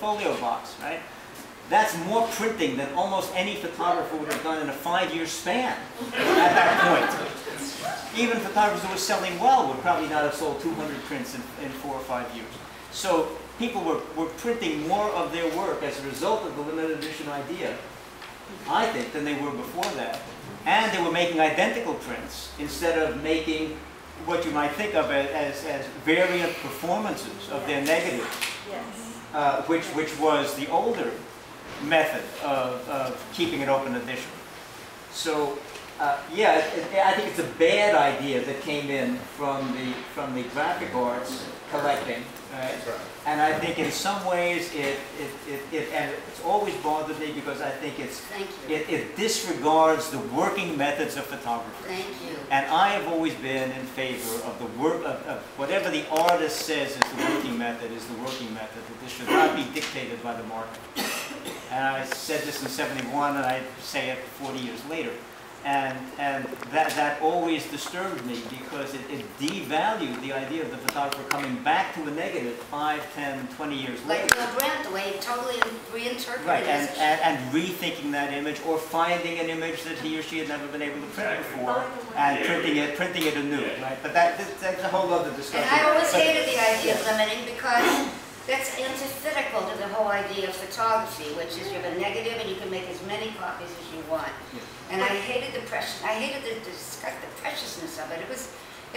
folio box, right? That's more printing than almost any photographer would have done in a 5-year span at that point. Even photographers who were selling well would probably not have sold 200 prints in 4 or 5 years. So people were printing more of their work as a result of the limited edition idea, I think, than they were before that. And they were making identical prints instead of making what you might think of as variant performances of their negatives, which was the older method of keeping an open edition. So yeah, I think it's a bad idea that came in from the graphic arts collecting, right? That's right. And I think in some ways and it's always bothered me because I think it disregards the working methods of photography. Thank you. And I have always been in favor of the work of whatever the artist says is the working method is the working method. That this should not be dictated by the market. And I said this in '71, and I say it 40 years later. And that always disturbed me because it devalued the idea of the photographer coming back to a negative 5, 10, 20 years later. Like Bill Brandt, the way he totally reinterpreted right, it. and rethinking that image or finding an image that he or she had never been able to print before and printing it anew, right? But that's a whole other discussion. And I always hated the idea of limiting because that's antithetical to the whole idea of photography, which is you have a negative and you can make as many copies as you want. Yeah. And I hated the preciousness of it. It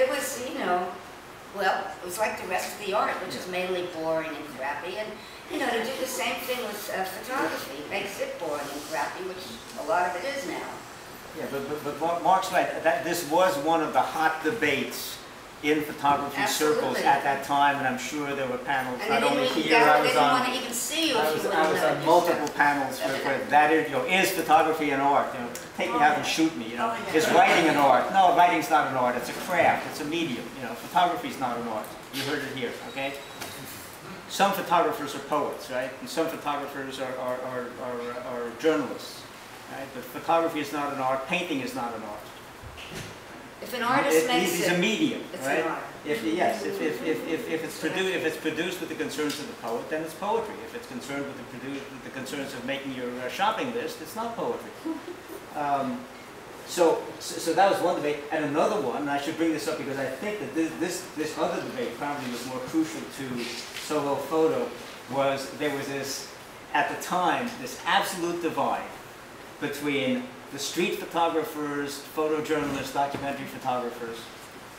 was, you know, well, it was like the rest of the art, which is mainly boring and crappy. And, you know, to do the same thing with photography makes it boring and crappy, which a lot of it is now. Yeah, but Mark's right. This was one of the hot debates in photography circles at that time, and I'm sure there were panels not only here. I was on. They didn't want to even see you. I was on multiple panels for that. You know, is photography an art? You know, take me out and shoot me. You know, is writing an art? No, writing's not an art. It's a craft. It's a medium. You know, photography's not an art. You heard it here. Okay. Some photographers are poets, right? And some photographers are journalists, right? But photography is not an art. Painting is not an art. If an artist makes it, it's a medium, it's right? An art. If it's produced with the concerns of the poet, then it's poetry. If it's concerned with the concerns of making your shopping list, it's not poetry. So that was one debate, and another one. And I should bring this up because I think that this other debate probably was more crucial to Soho Photo. There was this at the time this absolute divide between the street photographers, photojournalists, documentary photographers,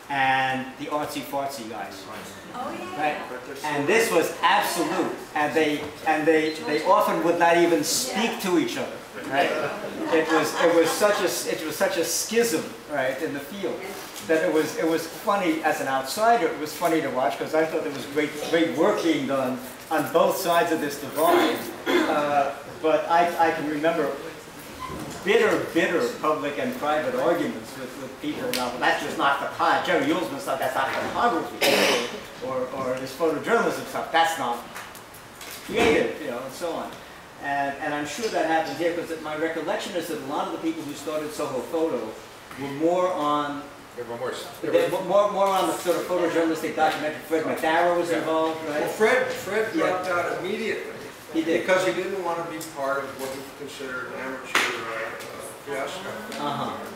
and the artsy-fartsy guys. Oh yeah. Right? And this was absolute, and they often would not even speak to each other. Right? It was such a schism, right, in the field that it was funny as an outsider. It was funny to watch because I thought there was great work being done on both sides of this divide. But I can remember bitter public and private arguments with people about, well, that's just not photography. Jerry Ullsman stuff, that's not photography. Or this photojournalism stuff, that's not creative, you know, and so on. And I'm sure that happened here because my recollection is that a lot of the people who started Soho Photo were more on more on the sort of photojournalistic documentary. Fred McDarrow was involved, right? Well, Fred dropped out immediately. He did. Because he didn't want to be part of what he considered an amateur fiasco.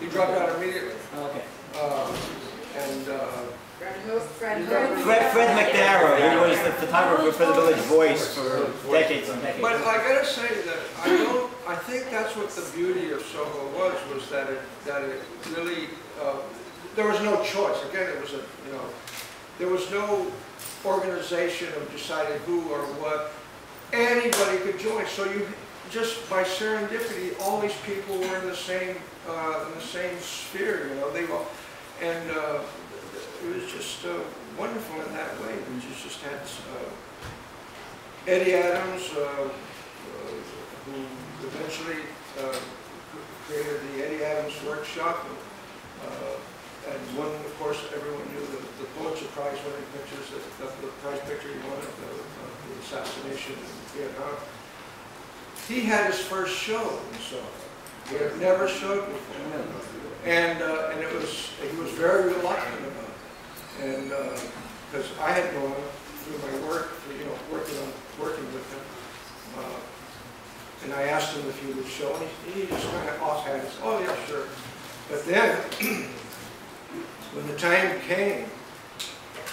He dropped out immediately. Okay. Fred McDarrow, he was the photographer for the Village Voice for decades and decades. But I gotta say that I think that's what the beauty of Soho was that it really there was no choice. Again, it was there was no organization of deciding who or what. Anybody could join. So you just by serendipity, all these people were in the same sphere. You know, they all, and it was just wonderful in that way. We just had Eddie Adams, who eventually created the Eddie Adams Workshop, and won, of course, everyone knew the Pulitzer Prize winning pictures, the prize picture he won of the assassination in Vietnam. He had his first show in Soho. He had never showed before, and he was very reluctant about it, and because I had gone through my work, working with him, And I asked him if he would show, and he just kind of offhand said, oh yeah, sure. But then, when the time came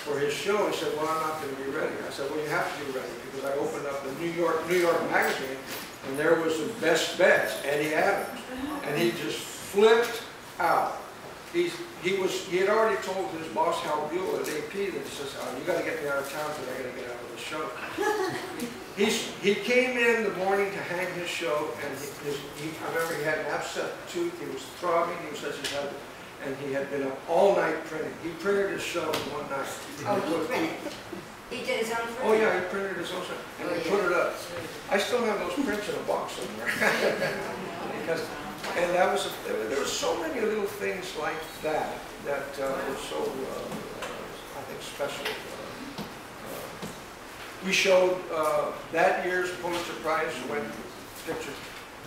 for his show, he said, well, I'm not going to be ready. I said, well, you have to be ready, because I opened up the New York magazine, and there was the best bets, Eddie Adams, and he just flipped out. He had already told his boss, Hal Buell at AP, that he says, oh, you got to get me out of town because I got to get out of the show. He came in the morning to hang his show, and I remember he had an abscessed tooth, he was throbbing, he says he had been up all night printing. He printed his show in one night. Oh, he printed? He did his own printing? Oh yeah, he printed his own stuff, and he put it up. I still have those prints in a box somewhere. And that was, there were so many little things like that that were so, I think, special. We showed that year's Pulitzer Prize went pictures.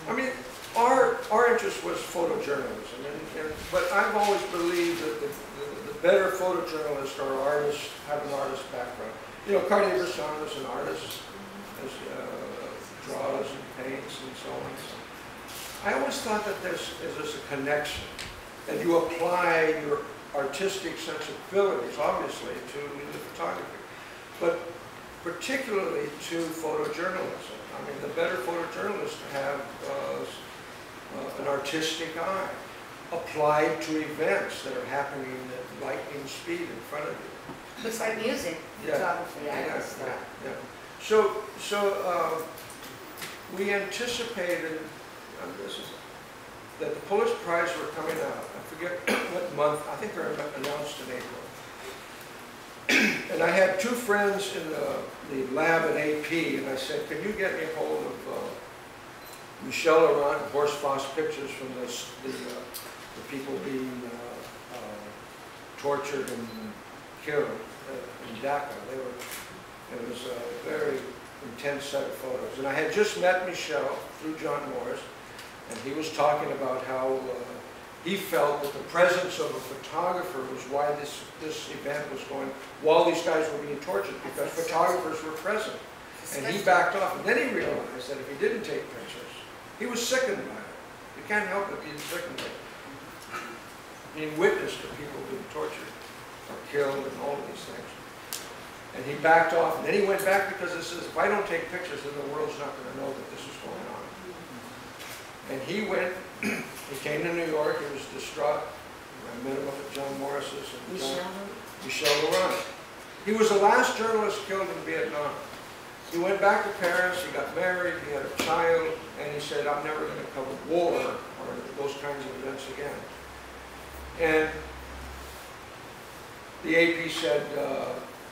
I mean, our interest was photojournalism, but I've always believed that the better photojournalists are artists, have an artist background. You know, Cartier-Bresson is an artist, draws and paints and so on. I always thought that there's a connection, that you apply your artistic sensibilities, obviously, to the photography, but particularly to photojournalism. I mean, the better photojournalists have an artistic eye, applied to events that are happening at lightning speed in front of you. Looks like music, photography, yeah. So we anticipated that the Pulitzer Prize were coming out. I forget what month. I think they're announced in April. And I had two friends in the lab at AP, and I said, can you get me a hold of Michel Laurent, Horst Foss pictures from the people being tortured and killed in Dhaka. It was a very intense set of photos. And I had just met Michel through John Morris, and he was talking about how he felt that the presence of a photographer was why this event was going, while these guys were being tortured, because photographers were present. And he backed off, and then he realized that if he didn't take pictures, he was sickened by it. You can't help but being sickened by it. Being witness to people being tortured or killed and all of these things. And he backed off, and then he went back because he says, if I don't take pictures, then the world's not going to know that this is going on. And he went, he came to New York, he was distraught. I met him up at John Morris's and Michel Laurent. He was the last journalist killed in Vietnam. He went back to Paris, he got married, he had a child, and he said, I'm never going to cover war or those kinds of events again. And the AP said,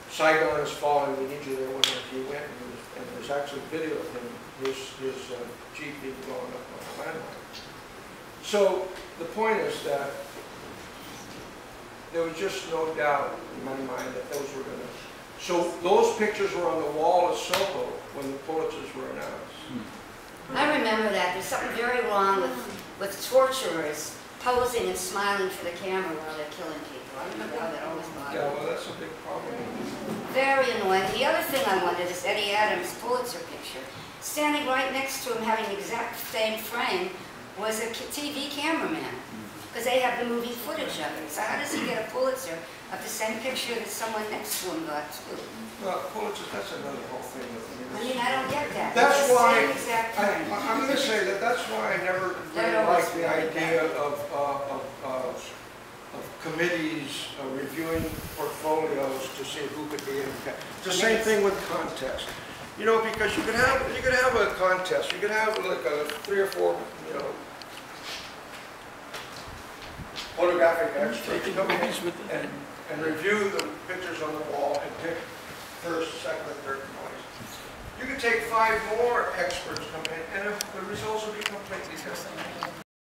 Saigon is falling, we need you there. When he went, and there's actually video of him, his Jeep being blown up on a landmine. So the point is that there was just no doubt in my mind that those were going to. So those pictures were on the wall of Soho when the Pulitzers were announced. I remember that. There's something very wrong with torturers posing and smiling for the camera while they're killing people. I remember how that always bothered me. Yeah, well, that's a big problem. Very annoying. The other thing I wondered is Eddie Adams' Pulitzer picture. Standing right next to him, having the exact same frame, was a TV cameraman. Because they have the movie footage of it. So how does he get a Pulitzer of the same picture that someone next to him got too? Well, Pulitzer, that's another whole thing. I mean, I don't get that. That's why, I'm going to say that's why I never really liked the idea of committees reviewing portfolios to see who could be in. It's the same thing with contest. You know, because you could have a contest. You could have like a 3 or 4, you know, photographic experts come in and review the pictures on the wall and pick first, second, and third place. You could take 5 more experts come in, and the results would be completely different.